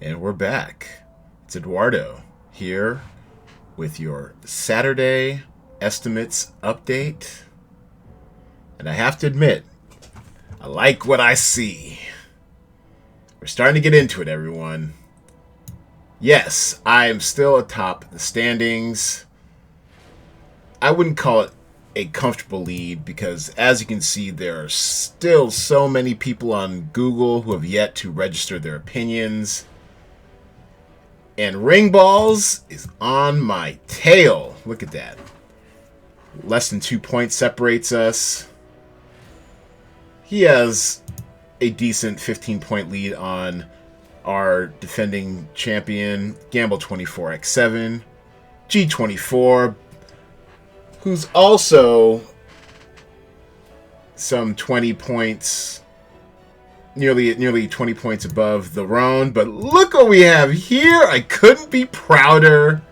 And we're back. It's Edwardo here with your Saturday estimates update. And I have to admit, I like what I see. We're starting to get into it, everyone. Yes, I am still atop the standings. I wouldn't call it a comfortable lead because, as you can see, there are still so many people on Google who have yet to register their opinions. And Ring Balls is on my tail. Look at that. Less than 2 points separates us. He has a decent 15-point lead on our defending champion, Gamble24x7, G24, who's also some 20 points, nearly 20 points above the Roan. But look what we have here. I couldn't be prouder.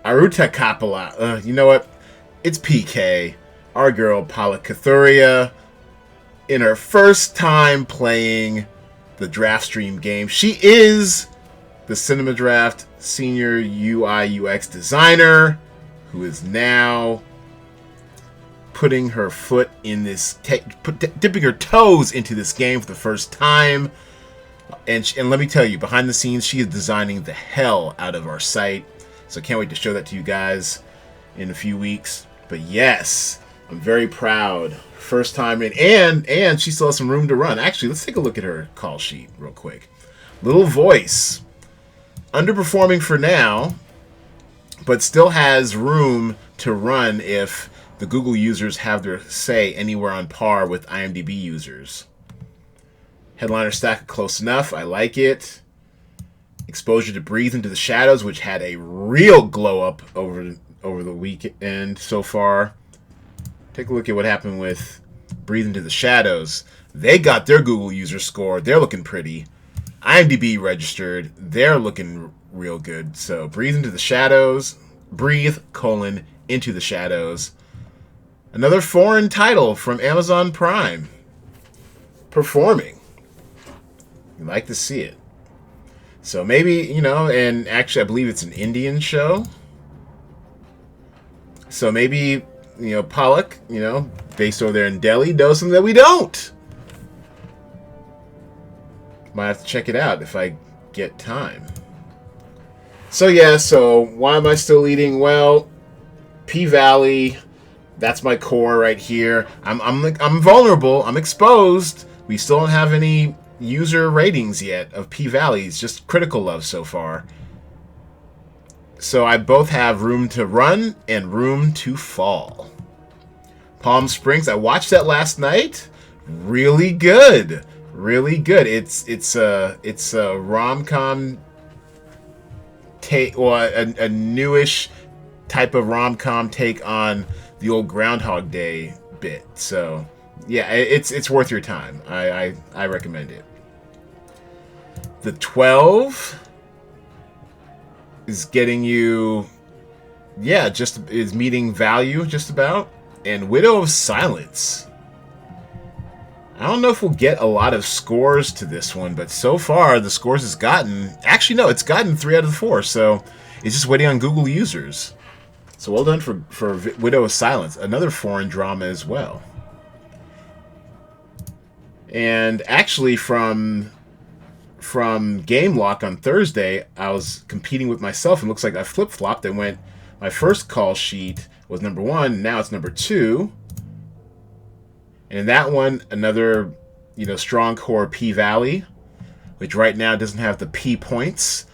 Aruta Kapala. You know what? It's PK. Our girl, Paula Kathuria, in her first time playing the DraftStream game. She is the Cinema Draft Senior UI UX Designer, who is now putting her foot in this, dipping her toes into this game for the first time. And let me tell you, behind the scenes, she is designing the hell out of our site. So can't wait to show that to you guys in a few weeks. But yes, I'm very proud. First time in, and she still has some room to run. Actually, let's take a look at her call sheet real quick. Little Voice, underperforming for now, but still has room to run if the Google users have their say anywhere on par with IMDb users. Headliner stack close enough. I like it. Exposure to Breathe Into the Shadows, which had a real glow up over the weekend so far. Take a look at what happened with Breathe Into the Shadows. They got their Google user score. They're looking pretty. IMDb registered. They're looking real good. So Breathe Into the Shadows. Breathe, Into the Shadows. Another foreign title from Amazon Prime. Performing. You like to see it. So maybe, and actually I believe it's an Indian show. So maybe, Pollock, based over there in Delhi, knows something that we don't. Might have to check it out if I get time. So yeah, so why am I still leading? Well, P-Valley, that's my core right here. I'm vulnerable. I'm exposed. We still don't have any user ratings yet of P-Valleys, just critical love so far. So I both have room to run and room to fall. Palm Springs, I watched that last night. Really good. Really good. It's a rom-com take, or a newish type of rom-com take on the old Groundhog Day bit. So yeah, it's worth your time. I recommend it. The 12 is getting you, is meeting value just about. And Widow of Silence. I don't know if we'll get a lot of scores to this one, but so far the scores has gotten, actually no, it's gotten 3 out of 4, so it's just waiting on Google users. So well done for Widow of Silence, another foreign drama as well. And actually from Game Lock on Thursday, I was competing with myself, and looks like I flip-flopped and went, my first call sheet was number 1, now it's number 2. And in that one, another, strong core P-Valley, which right now doesn't have the P points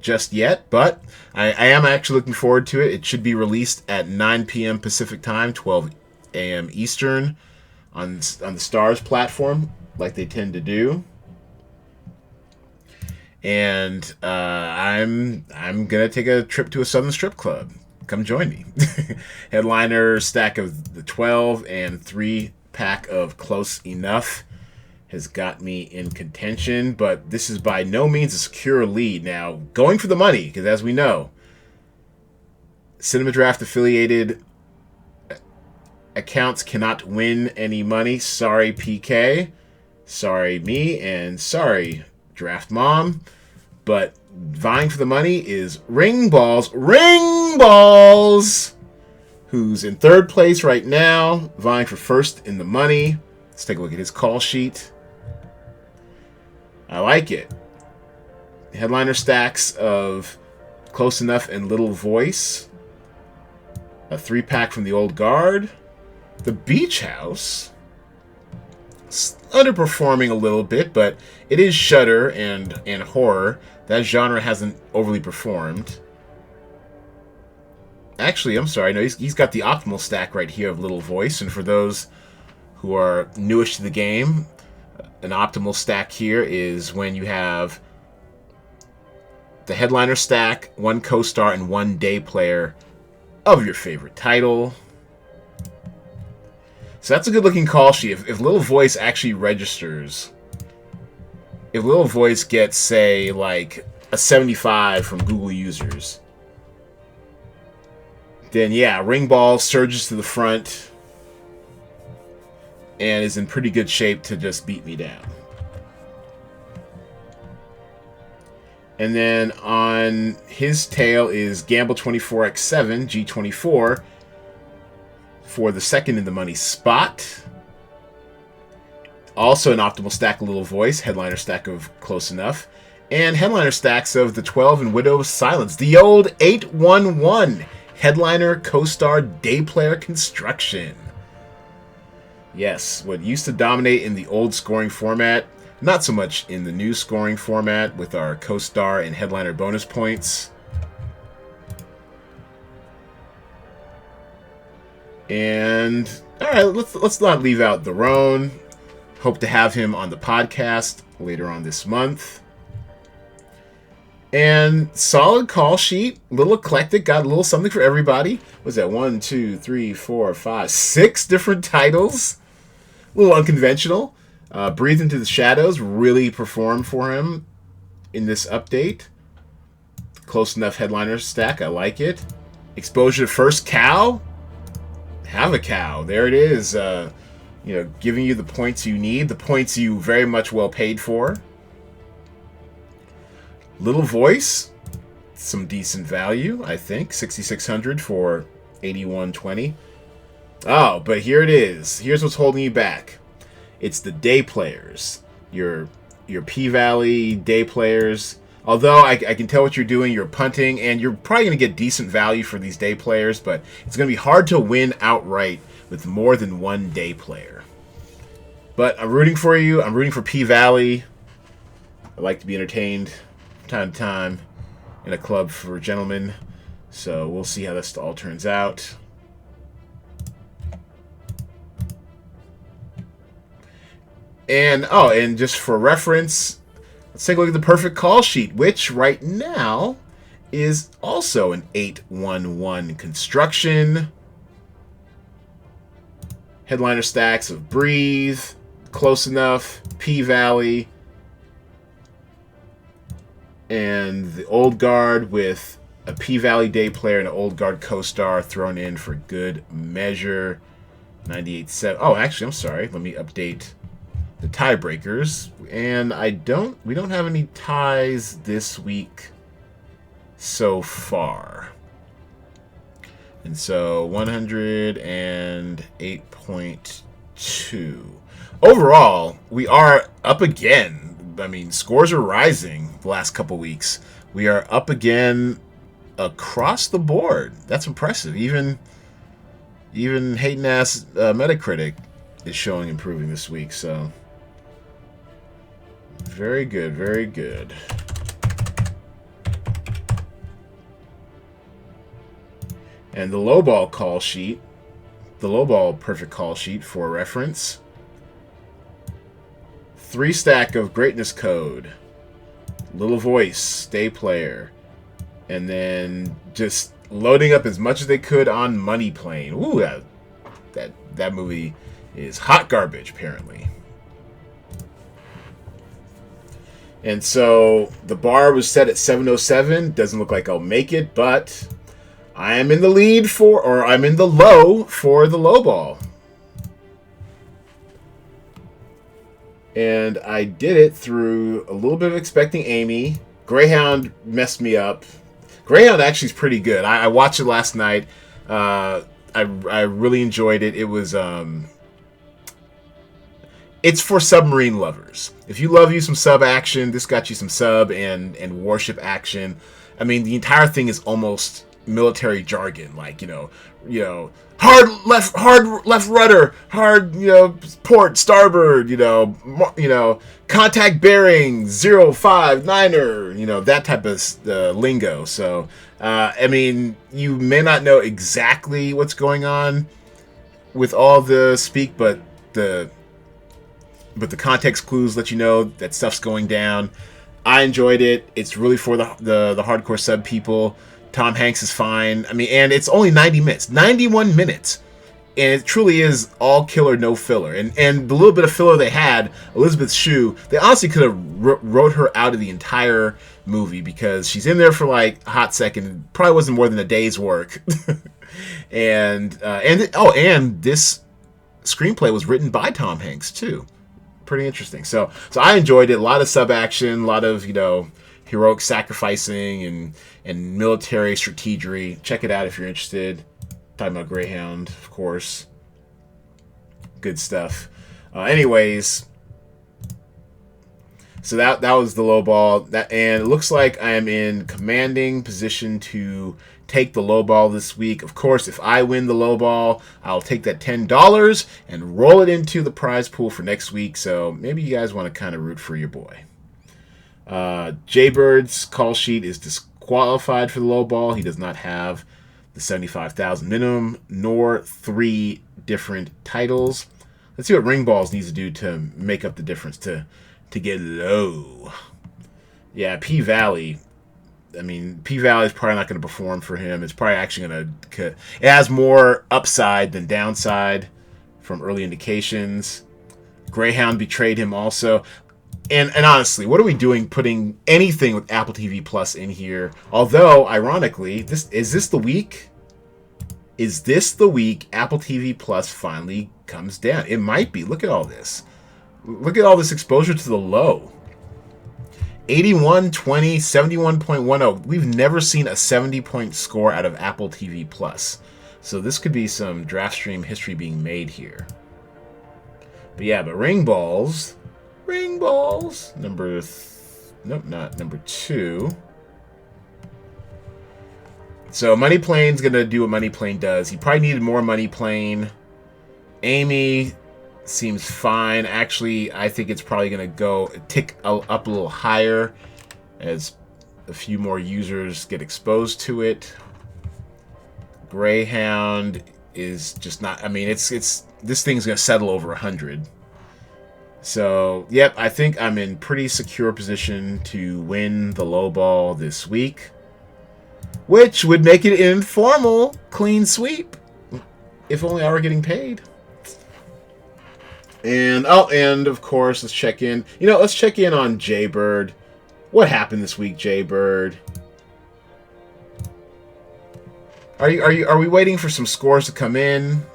just yet, but I am actually looking forward to it. It should be released at 9 p.m. Pacific time, 12 a.m. Eastern on the Stars platform, like they tend to do. And I'm gonna take a trip to a Southern Strip Club. Come join me. Headliner stack of the 12 and 3-pack of Close Enough has got me in contention, but this is by no means a secure lead. Now, going for the money, because as we know, Cinema Draft affiliated accounts cannot win any money. Sorry, PK. Sorry, me. And sorry, Draft Mom. But vying for the money is Ring Balls, who's in third place right now, vying for first in the money. Let's take a look at his call sheet. I like it. Headliner stacks of Close Enough and Little Voice. A 3-pack from the Old Guard. The Beach House. It's underperforming a little bit, but it is Shudder and horror. That genre hasn't overly performed. Actually, I'm sorry. No, he's got the optimal stack right here of Little Voice. And for those who are newish to the game, an optimal stack here is when you have the headliner stack, 1 co-star, and 1 day player of your favorite title. So that's a good-looking call sheet. If Little Voice actually registers, if Little Voice gets, say, like a 75 from Google users, then yeah, Ring Ball surges to the front and is in pretty good shape to just beat me down. And then on his tail is Gamble 24x7, G24, for the second in the money spot. Also an optimal stack of Little Voice, headliner stack of Close Enough, and headliner stacks of the 12 and Widow of Silence. The old 811 headliner co-star day player construction. Yes, what used to dominate in the old scoring format, not so much in the new scoring format with our co-star and headliner bonus points. And all right, let's not leave out the Roan. Hope to have him on the podcast later on this month. And solid call sheet, little eclectic, got a little something for everybody. What's that? 1, 2, 3, 4, 5, 6 different titles. A little unconventional. Breathe Into the Shadows really performed for him in this update. Close Enough headliner stack, I like it. Exposure to First Cow. Have a cow. There it is. Giving you the points you need, the points you very much well paid for. Little Voice, some decent value, I think. 6,600 for 8,120. Oh, but here it is. Here's what's holding you back. It's the day players. Your P-Valley day players. Although I can tell what you're doing, you're punting, and you're probably going to get decent value for these day players, but it's going to be hard to win outright with more than 1 day player. But I'm rooting for you. I'm rooting for P-Valley. I like to be entertained from time to time in a club for gentlemen. So we'll see how this all turns out. And just for reference, let's take a look at the perfect call sheet, which right now is also an 811 construction. Headliner stacks of Breathe, Close Enough, P-Valley, and the Old Guard with a P-Valley day player and an Old Guard co-star thrown in for good measure. 98.7. Oh, actually, I'm sorry. Let me update the tiebreakers. And we don't have any ties this week so far. And so 108.2. Overall, we are up again. I mean, scores are rising the last couple weeks. We are up again across the board. That's impressive. Even hating ass Metacritic is showing improving this week. So very good, very good. And the lowball call sheet, the lowball perfect call sheet for reference. 3 stack of Greatness Code, Little Voice, Day Player, and then just loading up as much as they could on Money Plane. Ooh, that movie is hot garbage, apparently. And so the bar was set at 707. Doesn't look like I'll make it, but I am in the lead I'm in the low for the low ball. And I did it through a little bit of Expecting Amy Greyhound messed me up. Greyhound actually is pretty good. I watched it last night. I really enjoyed it. It was it's for submarine lovers. If you love you some sub action, this got you some sub and warship action. I mean, the entire thing is almost military jargon, like hard left rudder, hard port starboard, contact bearing 059er, that type of lingo. So I mean, you may not know exactly what's going on with all the speak, but the context clues let you know that stuff's going down. I enjoyed it. It's really for the hardcore sub people. Tom Hanks is fine. I mean, and it's only 90 minutes, 91 minutes, and it truly is all killer, no filler. And the little bit of filler they had, Elizabeth Shue, they honestly could have wrote her out of the entire movie because she's in there for like a hot second. Probably wasn't more than a day's work. and this screenplay was written by Tom Hanks too. Pretty interesting. So I enjoyed it. A lot of sub action, a lot of heroic sacrificing and military strategery. Check it out if you're interested. Talking about Greyhound, of course. Good stuff. Anyways, so that was the low ball. And it looks like I am in commanding position to take the low ball this week. Of course, if I win the low ball, I'll take that $10 and roll it into the prize pool for next week. So maybe you guys want to kind of root for your boy. Jaybird's call sheet is disqualified for the low ball. He does not have the 75,000 minimum nor 3 different titles. Let's see what Ring Balls needs to do to make up the difference to get low. Yeah, P Valley. I mean, P Valley is probably not going to perform for him. It's probably actually going to. It has more upside than downside from early indications. Greyhound betrayed him also. And honestly, what are we doing putting anything with Apple TV Plus in here? Although, ironically, is this the week? Is this the week Apple TV Plus finally comes down? It might be. Look at all this. Look at all this exposure to the low. 81.20, 71.10. We've never seen a 70-point score out of Apple TV Plus. So this could be some DraftStream history being made here. But yeah, but Ring Balls, not number 2. So Money Plane's going to do what Money Plane does. He probably needed more Money Plane. Amy seems fine. Actually, I think it's probably going to go tick up a little higher as a few more users get exposed to it. Greyhound is just not. I mean, it's this thing's going to settle over 100. So, yep, I think I'm in pretty secure position to win the low ball this week, which would make it an informal clean sweep if only I were getting paid. And of course, let's check in. Let's check in on Jaybird. What happened this week, Jaybird? Are we waiting for some scores to come in?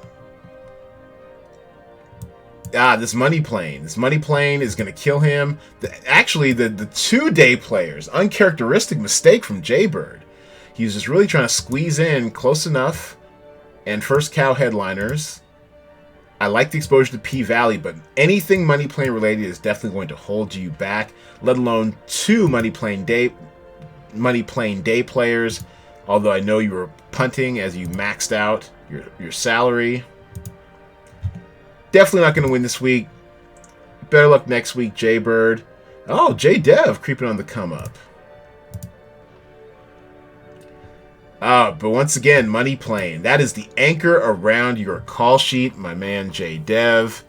This Money Plane. This Money Plane is going to kill him. Actually, the 2-day players. Uncharacteristic mistake from Jaybird. He was just really trying to squeeze in close enough. And First Cow headliners. I like the exposure to P Valley, but anything Money Plane related is definitely going to hold you back. Let alone 2 Money Plane day players. Although I know you were punting as you maxed out your salary. Definitely not going to win this week. Better luck next week, Jaybird. Oh, J-Dev creeping on the come up. But once again, Money Plane. That is the anchor around your call sheet, my man J-Dev.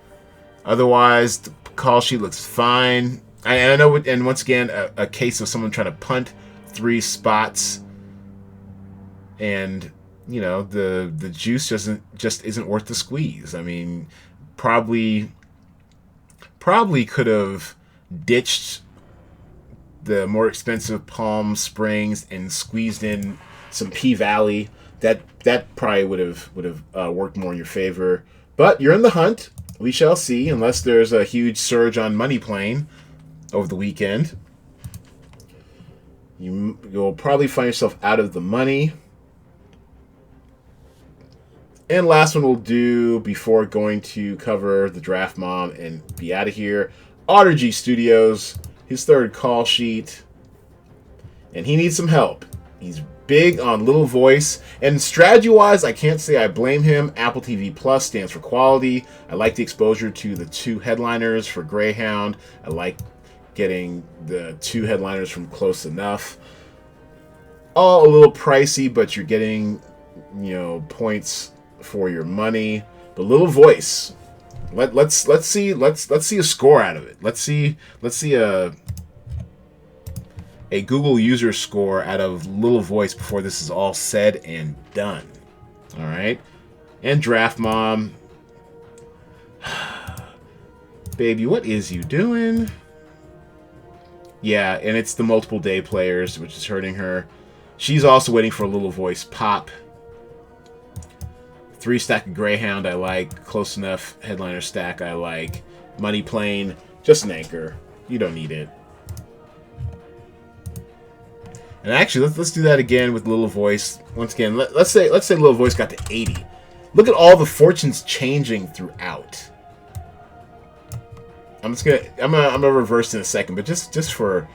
Otherwise, the call sheet looks fine. I know, and once again, a case of someone trying to punt 3 spots. And, the juice just isn't worth the squeeze. I mean, probably could have ditched the more expensive Palm Springs and squeezed in some P Valley. That probably would have worked more in your favor. But you're in the hunt. We shall see, unless there's a huge surge on Money Plane over the weekend. You'll probably find yourself out of the money. And last one we'll do before going to cover the Draft Mom and be out of here. Audigy Studios, his third call sheet. And he needs some help. He's big on little voice. And strategy-wise, I can't say I blame him. Apple TV Plus stands for quality. I like the exposure to the 2 headliners for Greyhound. I like getting the 2 headliners from Close Enough. All a little pricey, but you're getting, points for your money. But little voice. Let's see a score out of it. Let's see a Google user score out of Little Voice before this is all said and done. All right. And Draft Mom. Baby, what is you doing? Yeah, and it's the multiple day players, which is hurting her. She's also waiting for a Little Voice pop. 3 stack of Greyhound I like. Close Enough headliner stack I like. Money Plane, just an anchor. You don't need it. And actually, let's do that again with Little Voice. Once again, let's say Little Voice got to 80. Look at all the fortunes changing throughout. I'm gonna reverse in a second, but just for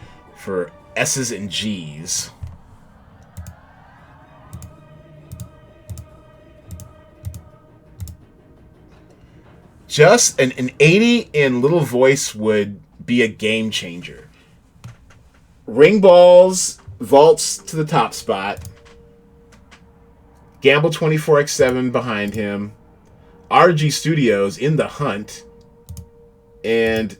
S's and G's. Just an 80 in Little Voice would be a game changer. Ring balls, vaults to the top spot. Gamble 24x7 behind him. RG Studios in the hunt. And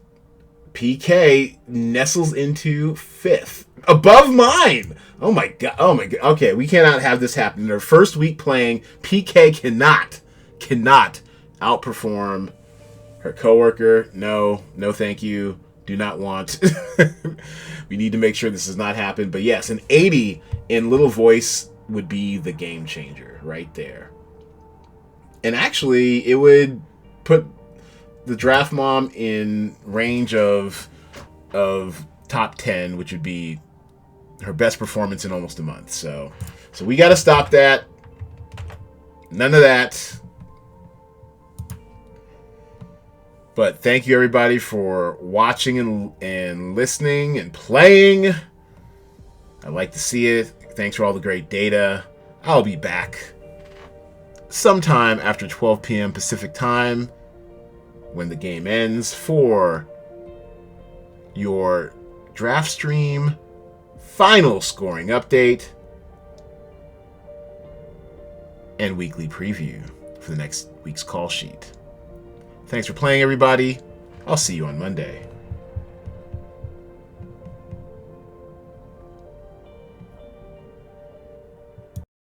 PK nestles into 5th. Above mine! Oh my god. Okay, we cannot have this happen. In our first week playing, PK cannot outperform her coworker. No thank you. Do not want. We need to make sure this does not happen. But yes, an 80 in Little Voice would be the game changer right there. And actually, it would put the Draft Mom in range of top 10, which would be her best performance in almost a month. So we got to stop that. None of that. But thank you, everybody, for watching and listening and playing. I like to see it. Thanks for all the great data. I'll be back sometime after 12 p.m. Pacific time when the game ends for your DraftStream final scoring update and weekly preview for the next week's call sheet. Thanks for playing, everybody. I'll see you on Monday.